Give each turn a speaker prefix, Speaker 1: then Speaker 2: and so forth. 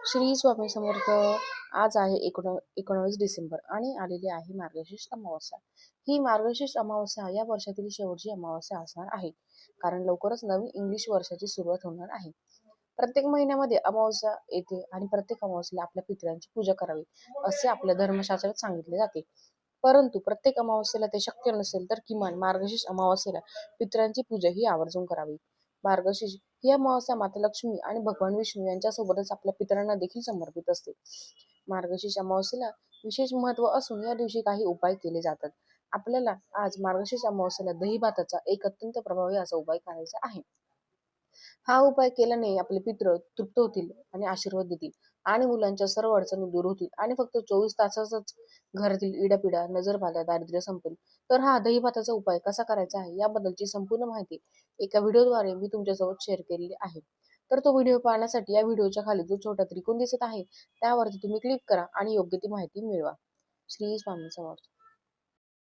Speaker 1: श्री स्वामी समर्थ. आज आहे 19 डिसेंबर आणि आलेली आहे मार्गशीर्ष अमावस्या. ही मार्गशीर्ष अमावस्या या वर्षातील शेवटची अमावस्या असणार आहे, कारण लवकरच नवीन इंग्लिश वर्षाची सुरुवात होणार आहे. प्रत्येक महिन्यामध्ये अमावस्या येते आणि प्रत्येक अमावस्येला आपल्या पितरांची पूजा करावी असे आपल्या धर्मशास्त्रात सांगितले जाते. परंतु प्रत्येक अमावस्येला ते शक्य नसेल तर किमान मार्गशीर्ष अमावस्येला पितरांची पूजा ही आवर्जून करावी. मार्गशीर्ष ही अमावस्या माता लक्ष्मी आणि भगवान विष्णू यांच्यासोबतच आपल्या पितरांना देखील समर्पित असते. मार्गशीर्ष अमावस्येला विशेष महत्त्व असून या दिवशी काही उपाय केले जातात. आपल्याला आज मार्गशीर्ष अमावस्येला दही भाताचा एक अत्यंत प्रभावी असा उपाय करायचा आहे. हा उपाय केल्याने आपले पितृ तृप्त होतील आणि आशीर्वाद देतील आणि मुलांच्या सर्व अडचणी दूर होतील आणि फक्त 24 तासातच घरातील इडापिडा, नजरबाधा, दारिद्र्य संपेल. तर हा दही भाताचा उपाय कसा करायचा आहे याबद्दलची संपूर्ण माहिती एका व्हिडिओद्वारे मी तुमच्यासोबत शेअर केलेली आहे. तर तो व्हिडिओ पाहण्यासाठी या व्हिडिओच्या खाली जो छोटा त्रिकोण दिसत आहे त्यावरती तुम्ही क्लिक करा आणि योग्य ती माहिती मिळवा. श्री स्वामी समर्थ.